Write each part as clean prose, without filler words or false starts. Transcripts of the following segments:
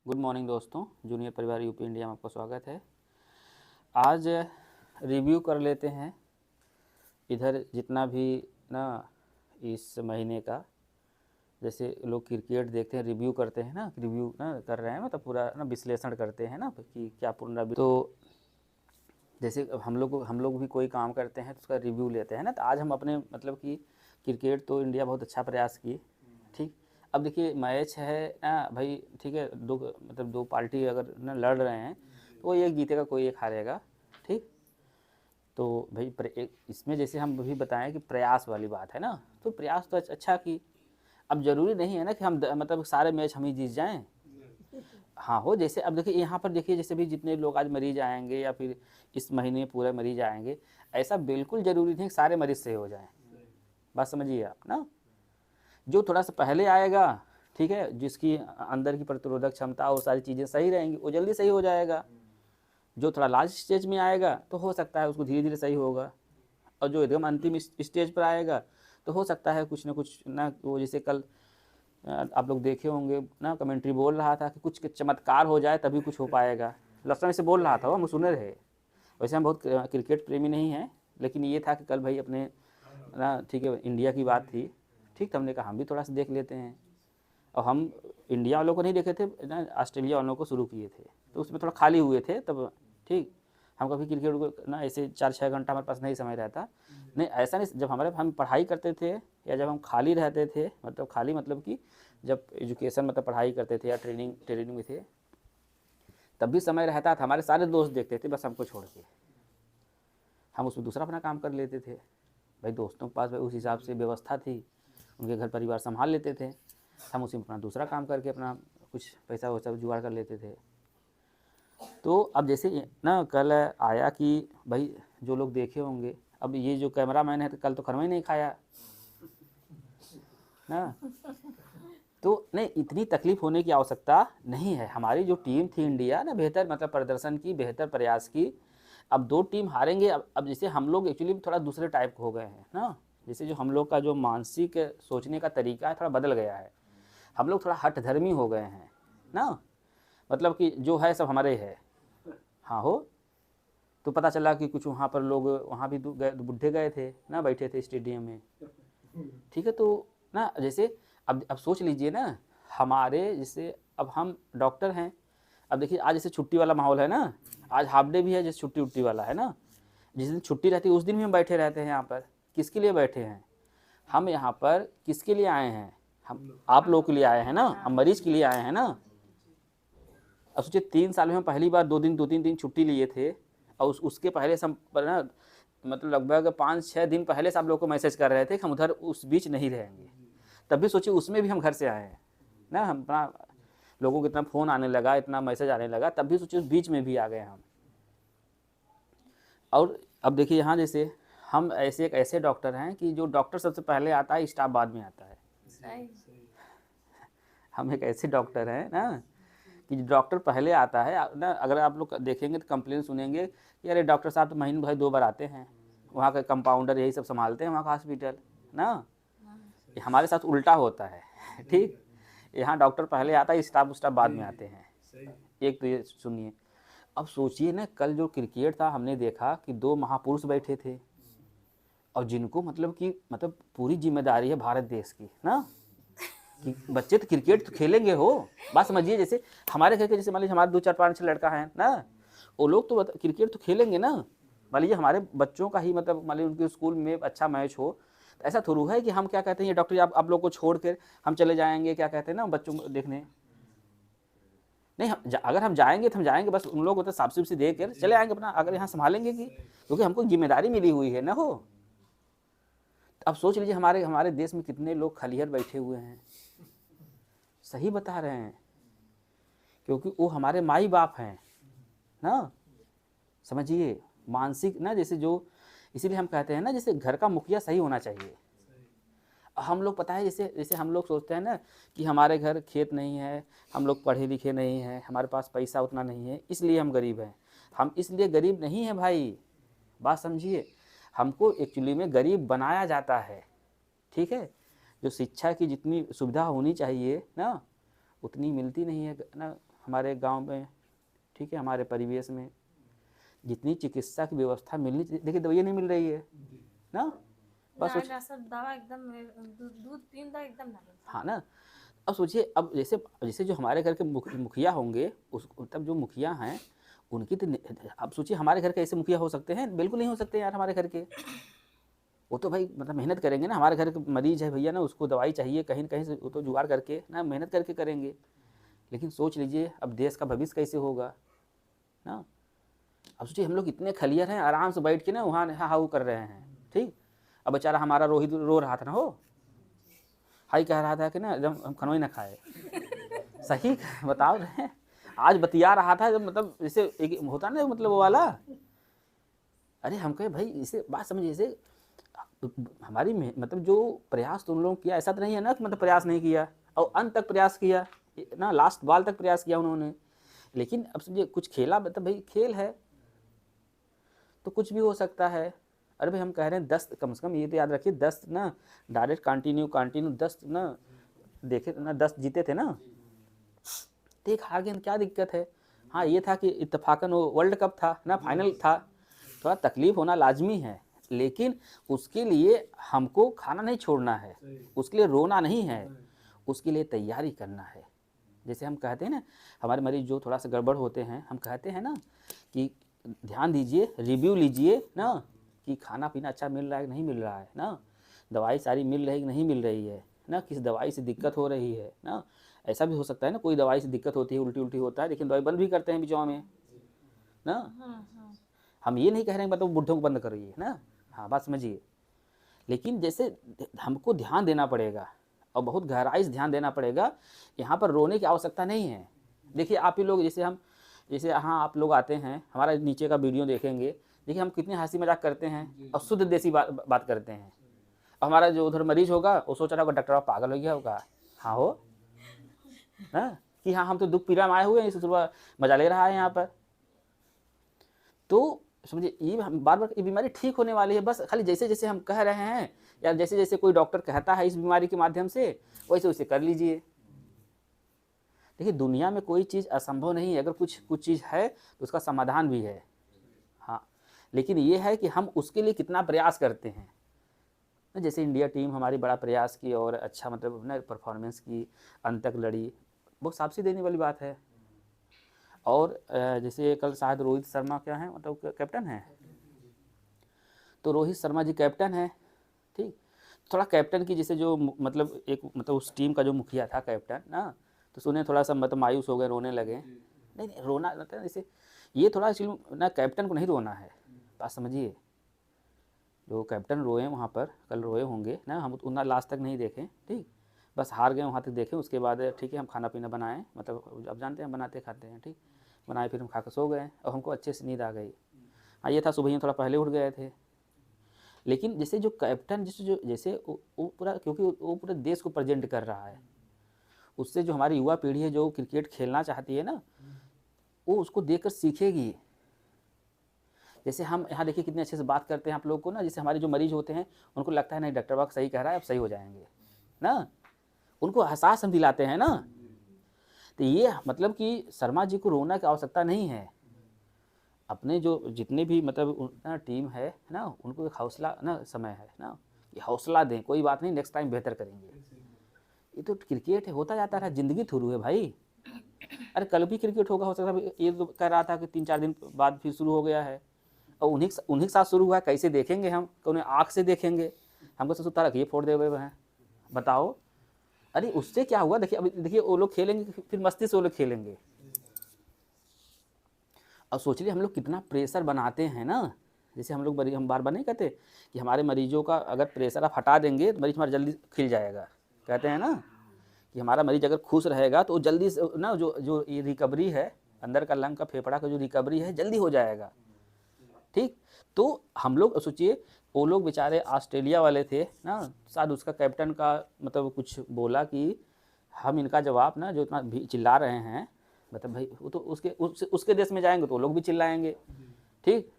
Good morning दोस्तों, junior परिवार UP India में आपका स्वागत है। आज रिव्यू कर लेते हैं इधर जितना भी ना इस महीने का। जैसे लोग क्रिकेट देखते हैं, रिव्यू करते हैं ना, रिव्यू ना कर रहे हैं, मतलब पूरा ना विश्लेषण करते हैं ना कि क्या पूर्ण। तो जैसे हम लोग भी कोई काम करते हैं तो उसका रिव्यू लेते हैं ना। तो आज हम अपने मतलब कि क्रिकेट तो इंडिया बहुत अच्छा प्रयास की, ठीक। अब देखिए मैच है ना भाई, ठीक है, दो पार्टी अगर ना लड़ रहे हैं तो कोई एक जीतेगा कोई एक हारेगा, ठीक। तो भाई इसमें जैसे हम भी बताएं कि प्रयास वाली बात है ना, तो प्रयास तो अच्छा की। अब ज़रूरी नहीं है ना कि हम मतलब सारे मैच हम ही जीत जाएं। हाँ हो, जैसे अब देखिए यहाँ पर देखिए जैसे भी जितने लोग आज मरीज आएंगे या फिर इस महीने पूरे मरीज आएंगे, ऐसा बिल्कुल ज़रूरी नहीं कि सारे मरीज सही हो जाएं। बात समझिए आप ना। जो थोड़ा सा पहले आएगा, ठीक है, जिसकी अंदर की प्रतिरोधक क्षमता वो सारी चीज़ें सही रहेंगी, वो जल्दी सही हो जाएगा। जो थोड़ा लास्ट स्टेज में आएगा तो हो सकता है उसको धीरे धीरे सही होगा, और जो एकदम अंतिम स्टेज पर आएगा तो हो सकता है कुछ ना कुछ ना, वो जैसे कल आप लोग देखे होंगे ना, कमेंट्री बोल रहा था कि कुछ चमत्कार हो जाए तभी कुछ हो पाएगा। लक्ष्मण से बोल रहा था, वो हम सुने रहे। वैसे हम बहुत क्रिकेट प्रेमी नहीं हैं, लेकिन ये था कि कल भाई अपने ना, ठीक है, इंडिया की बात थी, ठीक। तो हमने कहा हम भी थोड़ा सा देख लेते हैं, और हम इंडिया वालों को नहीं देखे थे ना, ऑस्ट्रेलिया वालों को शुरू किए थे, तो उसमें थोड़ा खाली हुए थे तब, ठीक। हम कभी क्रिकेट को ना ऐसे 4-6 घंटा हमारे पास नहीं समय रहता, नहीं ऐसा नहीं। जब हम पढ़ाई करते थे या जब हम खाली रहते थे, मतलब खाली मतलब कि जब एजुकेशन मतलब पढ़ाई करते थे या ट्रेनिंग में थे, तब भी समय रहता था। हमारे सारे दोस्त देखते थे बस हमको छोड़ के, हम उसमें दूसरा अपना काम कर लेते थे। भाई दोस्तों के पास भाई उस हिसाब से व्यवस्था थी, उनके घर परिवार संभाल लेते थे, हम उसी में अपना दूसरा काम करके अपना कुछ पैसा वैसा जुगाड़ कर लेते थे। तो अब जैसे ना कल आया कि भाई जो लोग देखे होंगे, अब ये जो कैमरा मैन है तो कल तो खाना ही नहीं खाया ना, तो नहीं इतनी तकलीफ होने की आवश्यकता नहीं है। हमारी जो टीम थी इंडिया ना, बेहतर मतलब प्रदर्शन की, बेहतर प्रयास की। अब 2 टीम हारेंगे। अब जैसे हम लोग एक्चुअली थोड़ा दूसरे टाइप हो गए हैं ना, जैसे जो हम लोग का जो मानसिक सोचने का तरीका है थोड़ा बदल गया है। हम लोग थोड़ा हठधर्मी हो गए हैं ना, मतलब कि जो है सब हमारे है। हाँ हो, तो पता चला कि कुछ वहाँ पर लोग वहाँ भी बुढ़े गए थे ना, बैठे थे स्टेडियम में, ठीक है। तो ना जैसे अब सोच लीजिए ना, हमारे जैसे अब हम डॉक्टर हैं। अब देखिए आज जैसे छुट्टी वाला माहौल है ना, आज हाफ डे भी है, जैसे छुट्टी उट्टी वाला है ना, जिस दिन छुट्टी रहती है उस दिन भी हम बैठे रहते हैं यहाँ पर। किसके लिए बैठे हैं हम यहाँ पर, किसके लिए आए हैं हम? आप लोगों के लिए आए हैं ना, हम मरीज के लिए आए हैं ना। अब सोचिए 3 साल में हम पहली बार 2 दिन 2-3 दिन छुट्टी लिए थे, और उसके पहले से हम ना मतलब लगभग 5-6 दिन पहले से आप लोग को मैसेज कर रहे थे कि हम उधर उस बीच नहीं रहेंगे। तब भी सोचिए उसमें भी हम घर से आए हैं ना, हम अपना लोगों को इतना फ़ोन आने लगा, इतना मैसेज आने लगा, तब भी सोचिए उस बीच में भी आ गए हम। और अब देखिए यहाँ जैसे हम एक ऐसे डॉक्टर हैं कि जो डॉक्टर सबसे पहले आता है, स्टाफ बाद में आता है। हम एक ऐसे डॉक्टर हैं ना कि डॉक्टर पहले आता है ना। अगर आप लोग देखेंगे तो कंप्लेन सुनेंगे कि अरे डॉक्टर साहब तो महीने भाई 2 बार आते हैं, वहाँ का कंपाउंडर यही सब संभालते हैं वहाँ का हॉस्पिटल ना। हमारे साथ उल्टा होता है, ठीक। यहाँ डॉक्टर पहले आता है, स्टाफ बाद में आते हैं। एक तो ये सुनिए। अब सोचिए ना, कल जो क्रिकेट था हमने देखा कि 2 महापुरुष बैठे थे, और जिनको मतलब कि मतलब पूरी जिम्मेदारी है भारत देश की ना, कि बच्चे तो क्रिकेट तो खेलेंगे हो। बात समझिए, जैसे हमारे घर के जैसे मान लीजिए हमारे 2-4-5-6 लड़का है ना, वो लोग तो क्रिकेट तो खेलेंगे ना। मान लीजिए हमारे बच्चों का ही मतलब मान लीजिए उनके स्कूल में अच्छा मैच हो, तो ऐसा थोड़ा है कि हम क्या कहते हैं ये डॉक्टर आप लोग को छोड़ कर हम चले जाएंगे, क्या कहते हैं ना, बच्चों को देखने। नहीं अगर हम जाएंगे तो हम जाएंगे बस उन लोग को तो साफ सुथरी दे कर चले आएंगे अपना, अगर यहाँ संभालेंगे कि, क्योंकि हमको जिम्मेदारी मिली हुई है ना हो। अब सोच लीजिए हमारे हमारे देश में कितने लोग खलिहर बैठे हुए हैं, सही बता रहे हैं, क्योंकि वो हमारे माई बाप हैं ना। समझिए मानसिक ना, जैसे जो इसीलिए हम कहते हैं ना, जैसे घर का मुखिया सही होना चाहिए। हम लोग पता है जैसे जैसे हम लोग सोचते हैं ना कि हमारे घर खेत नहीं है, हम लोग पढ़े लिखे नहीं हैं, हमारे पास पैसा उतना नहीं है इसलिए हम गरीब हैं। हम इसलिए गरीब नहीं हैं भाई, बात समझिए। हमको एक्चुअली में गरीब बनाया जाता है, ठीक है। जो शिक्षा की जितनी सुविधा होनी चाहिए ना, उतनी मिलती नहीं है ना हमारे गांव में, ठीक है, हमारे परिवेश में जितनी चिकित्सा की व्यवस्था मिलनी चाहिए, देखिए दवाइयाँ नहीं मिल रही है ना, बस सब दवा एकदम दूध पीन दो एकदम ना। हाँ ना। अब सोचिए, अब जैसे जैसे जो हमारे घर के मुखिया होंगे, उस तब जो मुखिया हैं उनकी तो अब सोचिए हमारे घर के ऐसे मुखिया हो सकते हैं? बिल्कुल नहीं हो सकते यार हमारे घर के। वो तो भाई मतलब मेहनत करेंगे ना, हमारे घर के मरीज है भैया ना, उसको दवाई चाहिए कहीं न कहीं से, वो तो जुगाड़ करके ना मेहनत करके करेंगे। लेकिन सोच लीजिए अब देश का भविष्य कैसे होगा ना। अब सोचिए हम लोग इतने खलियर हैं, आराम से बैठ के ना वहाँ हाँ हाँ कर रहे हैं, ठीक। अब बेचारा हमारा रोहित रो रहा था ना, हो हाई कह रहा था कि ना जब हम खनोई ना खाए। सही बताओ रहे, आज बतिया रहा था जब, मतलब जैसे एक होता ना मतलब वो वाला। अरे हम कहे भाई इसे बात समझिए, इसे हमारी मतलब जो प्रयास तुम लोगों किया, ऐसा तो नहीं है ना कि मतलब प्रयास नहीं किया, और अंत तक प्रयास किया ना, लास्ट बाल तक प्रयास किया उन्होंने। लेकिन अब समझिए कुछ खेला, मतलब भाई खेल है तो कुछ भी हो सकता है। अरे भाई हम कह रहे हैं 10, कम से कम ये तो याद रखिए 10 ना डायरेक्ट कंटिन्यू 10 ना देखे ना, 10 जीते थे ना, तो एक हार गए, क्या दिक्कत है। हाँ ये था कि इत्तेफाकन वो वर्ल्ड कप था ना, फाइनल था, थोड़ा तकलीफ होना लाजमी है, लेकिन उसके लिए हमको खाना नहीं छोड़ना है, उसके लिए रोना नहीं है, उसके लिए तैयारी करना है। जैसे हम कहते हैं ना, हमारे मरीज जो थोड़ा सा गड़बड़ होते हैं, हम कहते हैं ना कि ध्यान दीजिए, रिव्यू लीजिए ना, कि खाना पीना अच्छा मिल रहा है कि नहीं मिल रहा है ना, दवाई सारी मिल रही है कि नहीं मिल रही है ना, किस दवाई से दिक्कत हो रही है ना। ऐसा भी हो सकता है ना, कोई दवाई से दिक्कत होती है, उल्टी उल्टी होता है, लेकिन दवाई बंद भी करते हैं बीचों में ना। हम ये नहीं कह रहे हैं मतलब बुढ़ों को बंद करिए ना, हाँ बात समझिए। लेकिन जैसे हमको ध्यान देना पड़ेगा, और बहुत गहराई से ध्यान देना पड़ेगा। यहाँ पर रोने की आवश्यकता नहीं है। देखिए आप ही लोग, जैसे हम, जैसे हाँ आप लोग आते हैं, हमारा नीचे का वीडियो देखेंगे, देखिए हम कितनी हंसी मजाक करते हैं और शुद्ध देसी बात करते हैं। हमारा जो उधर मरीज होगा वो सोच रहा होगा डॉक्टर पागल हो गया होगा, हाँ हो ना, कि हाँ हम तो दुख पीड़ा में आए हुए हैं, इस सुबह मजा ले रहा है यहाँ पर। तो समझिए ये बार बार ये बीमारी ठीक होने वाली है, बस खाली जैसे जैसे हम कह रहे हैं, या जैसे जैसे कोई डॉक्टर कहता है इस बीमारी के माध्यम से, वैसे वैसे कर लीजिए। देखिए दुनिया में कोई चीज़ असंभव नहीं है, अगर कुछ चीज़ है तो उसका समाधान भी है, हाँ। लेकिन ये है कि हम उसके लिए कितना प्रयास करते हैं। जैसे इंडिया टीम हमारी बड़ा प्रयास की और अच्छा मतलब ना परफॉर्मेंस की, अंत तक लड़ी, बहुत शाबाशी देने वाली बात है। और जैसे कल शायद रोहित शर्मा क्या है, मतलब कैप्टन है, तो रोहित शर्मा जी कैप्टन है, ठीक। थोड़ा कैप्टन की जैसे जो मतलब एक मतलब उस टीम का जो मुखिया था कैप्टन ना, तो सुने थोड़ा सा मतलब मायूस हो गए, रोने लगे। नहीं नहीं रोना मतलब जैसे ये थोड़ा एक्चुअली ना कैप्टन को नहीं रोना है, बात समझिए। जो कैप्टन रोए वहाँ पर कल रोए होंगे ना, हम उतना लास्ट तक नहीं देखें, ठीक, बस हार गए वहाँ तक देखें, उसके बाद ठीक है हम खाना पीना बनाएं, मतलब अब जानते हैं बनाते खाते हैं, ठीक, बनाए फिर हम खा कर सो गए और हमको अच्छे से नींद आ गई। हाँ ये था सुबह ही थोड़ा पहले उठ गए थे। लेकिन जैसे जो कैप्टन जैसे वो पूरा, क्योंकि वो पूरे देश को प्रेजेंट कर रहा है, उससे जो हमारी युवा पीढ़ी है जो क्रिकेट खेलना चाहती है ना, वो उसको देखकर सीखेगी। जैसे हम यहाँ देखिए कितने अच्छे से बात करते हैं आप लोग को ना, जैसे हमारे जो मरीज होते हैं उनको लगता है नहीं डॉक्टर बाग सही कह रहा है, अब सही हो जाएंगे ना, उनको एहसास हम दिलाते हैं ना। तो ये मतलब कि शर्मा जी को रोना की आवश्यकता नहीं है। अपने जो जितने भी मतलब ना टीम है ना, उनको एक हौसला ना समय है ना, ये हौसला दें, कोई बात नहीं नेक्स्ट टाइम बेहतर करेंगे। ये तो क्रिकेट है, होता जाता है, ज़िंदगी थोड़ी है भाई। अरे कल भी क्रिकेट होगा, हो सकता है ये तो कह रहा था कि 3-4 दिन बाद फिर शुरू हो गया है, और उन्हीं के साथ शुरू हुआ है, कैसे देखेंगे हम, उन्हें आँख से देखेंगे, हमको सब सुता रखिए फोड़ दे हुए हैं, बताओ। अरे उससे क्या हुआ, देखिए अभी देखिए वो लोग खेलेंगे फिर मस्ती से वो लोग खेलेंगे। और सोच लिए हम लोग कितना प्रेशर बनाते हैं ना, जैसे हम लोग हम बार बार नहीं कहते कि हमारे मरीजों का अगर प्रेशर आप हटा देंगे तो मरीज हमारा जल्दी खिल जाएगा, कहते हैं ना कि हमारा मरीज अगर खुश रहेगा तो जल्दी से ना जो जो ये रिकवरी है, अंदर का लंग का फेफड़ा का जो रिकवरी है जल्दी हो जाएगा, ठीक। तो हम लोग सोचिए वो लोग बेचारे ऑस्ट्रेलिया वाले थे ना, शायद उसका कैप्टन का मतलब कुछ बोला कि हम इनका जवाब ना जो इतना चिल्ला रहे हैं, मतलब भाई वो तो उसके देश में जाएंगे तो वो लोग भी चिल्लाएंगे, ठीक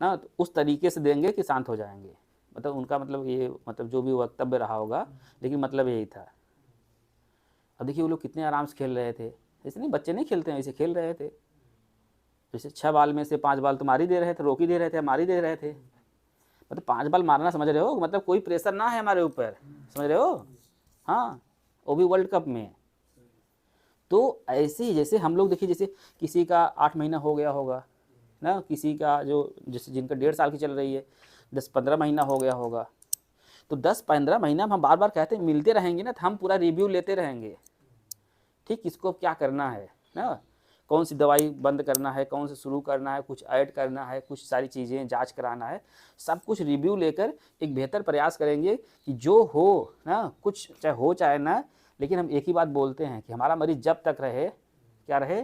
ना, तो उस तरीके से देंगे कि शांत हो जाएंगे, मतलब उनका मतलब ये मतलब जो भी वक्तव्य रहा होगा, लेकिन मतलब यही था। अब देखिए वो लोग कितने आराम से खेल रहे थे ऐसे नहीं, बच्चे नहीं खेलते हैं, ऐसे खेल रहे थे। जैसे 6 बॉल में से 5 बॉल तो मार ही दे रहे थे, रोक ही दे रहे थे, मार ही दे रहे थे। मतलब 5 बॉल मारना, समझ रहे हो, मतलब कोई प्रेशर ना है हमारे ऊपर, समझ रहे हो। हाँ, वो भी वर्ल्ड कप में। तो ऐसे ही जैसे हम लोग देखिए, जैसे किसी का 8 महीना हो गया होगा ना, किसी का जो जैसे जिनका 1.5 साल की चल रही है, 10-15 महीना हो गया होगा। तो 10-15 महीना में हम बार बार कहते हैं मिलते रहेंगे ना, तो हम पूरा रिव्यू लेते रहेंगे। ठीक, किसको क्या करना है ना, कौन सी दवाई बंद करना है, कौन से शुरू करना है, कुछ ऐड करना है, कुछ सारी चीज़ें जांच कराना है, सब कुछ रिव्यू लेकर एक बेहतर प्रयास करेंगे कि जो हो ना, कुछ चाहे हो चाहे ना, लेकिन हम एक ही बात बोलते हैं कि हमारा मरीज जब तक रहे, क्या रहे,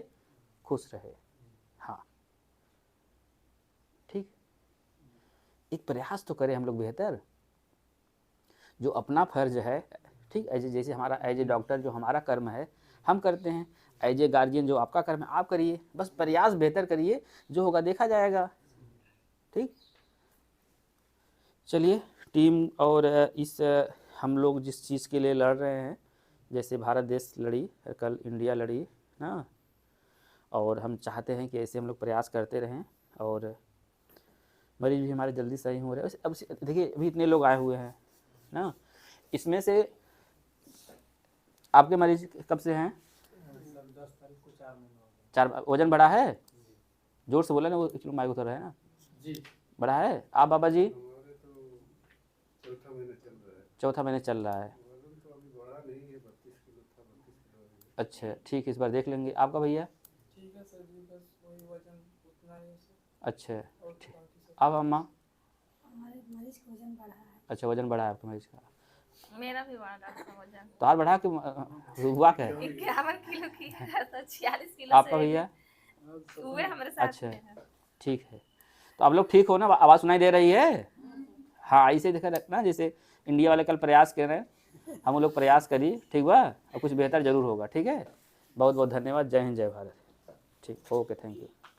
खुश रहे। हाँ ठीक, एक प्रयास तो करें हम लोग बेहतर, जो अपना फर्ज है। ठीक, जैसे हमारा एज ए डॉक्टर जो हमारा कर्म है हम करते हैं, एज ए गार्जियन जो आपका कर्म है आप करिए, बस प्रयास बेहतर करिए, जो होगा देखा जाएगा। ठीक, चलिए टीम, और इस हम लोग जिस चीज़ के लिए लड़ रहे हैं, जैसे भारत देश लड़ी, कल इंडिया लड़ी ना, और हम चाहते हैं कि ऐसे हम लोग प्रयास करते रहें और मरीज भी हमारे जल्दी सही हो रहे हैं। अब देखिए अभी इतने लोग आए हुए हैं ना, इसमें से आपके मरीज कब से हैं? 10 तारीख को 4 महीना हो गया। 4। वजन बढ़ा है? जोर से बोला ना, वो किलो माइक उतर रहा है ना जी। बढ़ा है। आप बाबा जी? हमारे तो चौथा महीना चल रहा है। चौथा महीने चल रहा है। वजन तो अभी बढ़ा नहीं है, 32 किलो था, 32 किलो है। अच्छा ठीक है, इस बार देख लेंगे। आपका भैया? ठीक है सर जी, बस वही वजन उतना ही है सर। अच्छा, और बाकी सब आप अम्मा? हमारे मरीज का वजन बढ़ा है। अच्छा, वजन बढ़ा है आपके मरीज का। मेरा भी बढ़ा था वजन, तो और बढ़ा के हुआ क्या है? 51 किलो किया था, 46 किलो आपका से भैया? हुए हमारे साथ अच्छा में है। ठीक है, तो आप लोग ठीक हो ना, आवाज़ सुनाई दे रही है? हाँ, ऐसे देखा रखना, जैसे इंडिया वाले कल प्रयास कर रहे हैं, हम लोग प्रयास करिए, ठीक बा, और कुछ बेहतर जरूर होगा। ठीक है, बहुत बहुत धन्यवाद। जय हिंद, जय भारत। ठीक, ओके, थैंक यू।